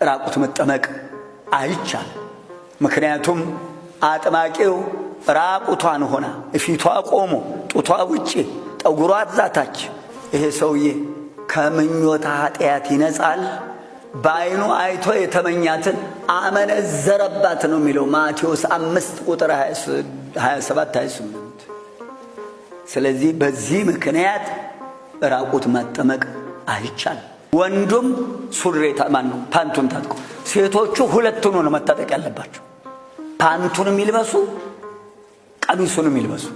ራቁት መጠመቅ አይቻል። ምክንያቱም አጥማቂው ራቁቷን ሆና እፊቷ ቆሞ ጡቷ ውጪ ጠጉሯ ዛታች ይሄ ሰውዬ ከምኞታ ኃጢአት ይነጻል። በዓይኑ አይቶ የተመኛትን አመነዘረባት ነው የሚለው ማቴዎስ 5 ቁጥር 27 28። ስለዚህ በዚህ ምክንያት ራቁት መጠመቅ አይቻልም። ወንዱም ሱሬታ ማነው ፓንቱን ታጥቆ፣ ሴቶቹ ሁለቱን ነው መታጠቅ ያለባቸው። ፓንቱንም ይልበሱ ቀሚሱንም ይልበሱ።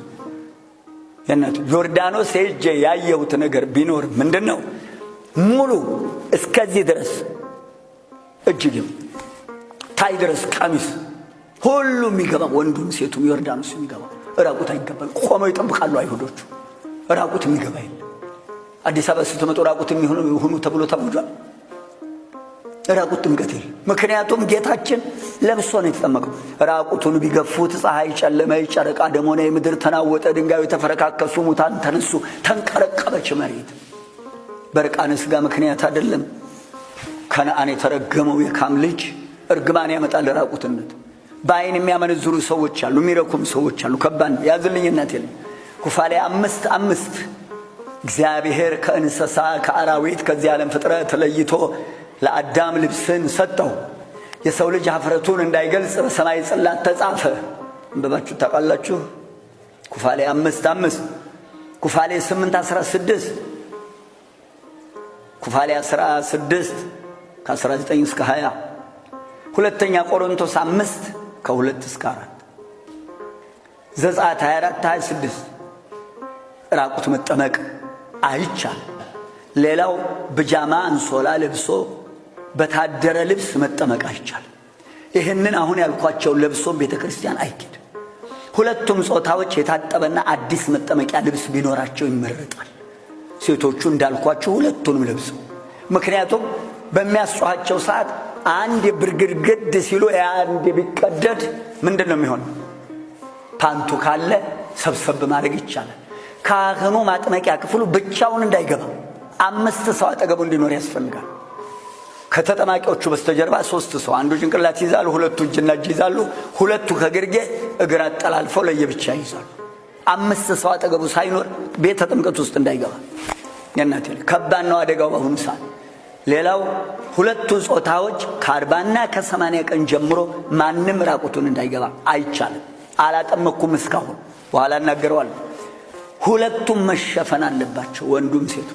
የነቱ ዮርዳኖስ ሄጄ ያየሁት ነገር ቢኖር ምንድነው ሙሉ እስከዚህ ድረስ እጅግም ታይ ድረስ ቀሚስ ሁሉ የሚገባ ወንዱም ሴቱም ዮርዳኖስ የሚገባ ራቁት አይገባል። ቆመው ይጠብቃሉ አይሁዶቹ። ራቁት የሚገባ የለም። አዲስ አበባ ስትመጡ ራቁት የሚሆኑ ተብሎ ታውጇል። ራቁት ጥምቀት የለም። ምክንያቱም ጌታችን ለብሶ ነው የተጠመቀው። ራቁቱን ቢገፉት ፀሐይ ጨለመ፣ ጨረቃ ደም ሆነ፣ ምድር ተናወጠ፣ ድንጋዩ ተፈረካከሱ፣ ሙታን ተነሱ፣ ተንቀረቀበች መሬት። በርቃነ ሥጋ ምክንያት አይደለም። ከነአን የተረገመው የካም ልጅ እርግማን ያመጣል ራቁትነት። በዓይን የሚያመነዝሩ ሰዎች አሉ፣ የሚረኩም ሰዎች አሉ። ከባድ ያዝልኝነት የለም። ኩፋሌ 5:5 እግዚአብሔር ከእንስሳ ከአራዊት ከዚህ ዓለም ፍጥረት ለይቶ ለአዳም ልብስን ሰጠው፣ የሰው ልጅ ኀፍረቱን እንዳይገልጽ በሰማይ ጽላት ተጻፈ። እንበባችሁ ታውቃላችሁ። ኩፋሌ 5:5 ኩፋሌ 8:16 ኩፋሌ 16 ከ19 እስከ 20 ሁለተኛ ቆሮንቶስ 5 ከ2 እስከ 4 ዘጸአት 24:26 ራቁት መጠመቅ አይቻል። ሌላው ብጃማ አንሶላ ለብሶ በታደረ ልብስ መጠመቅ አይቻል። ይህንን አሁን ያልኳቸው ለብሶ ቤተክርስቲያን አይኬድ። ሁለቱም ጾታዎች የታጠበና አዲስ መጠመቂያ ልብስ ቢኖራቸው ይመረጣል። ሴቶቹ እንዳልኳቸው ሁለቱንም ለብሰው፣ ምክንያቱም በሚያስጨዋቸው ሰዓት አንድ ብርግድግድ ሲሉ አንድ ቢቀደድ ምንድነው የሚሆነው? ፓንቱ ካለ ሰብሰብ ማድረግ ይቻላል። ካህኑ ማጥመቂያ ክፍሉ ብቻውን እንዳይገባ 5 ሰው አጠገቡ እንዲኖር ያስፈልጋል። ከተጠማቂዎቹ በስተጀርባ 3 ሰው፣ አንዱ ጭንቅላት ይዛሉ፣ ሁለቱ እጅና እጅ ይዛሉ፣ ሁለቱ ከግርጌ እግር አጠላልፈው ለየብቻ ይዛሉ። 5 ሰው አጠገቡ ሳይኖር ቤተ ጥምቀት ውስጥ እንዳይገባ። የናቴ ከባድ ነው አደጋው በአሁኑ ሰዓት። ሌላው ሁለቱ ጾታዎች ከ40 እና ከ80 ቀን ጀምሮ ማንም ራቁቱን እንዳይገባ አይቻልም። አላጠመኩም እስካሁን፣ በኋላ እናገረዋለሁ። ሁለቱም መሸፈን አለባቸው፣ ወንዱም ሴቱ።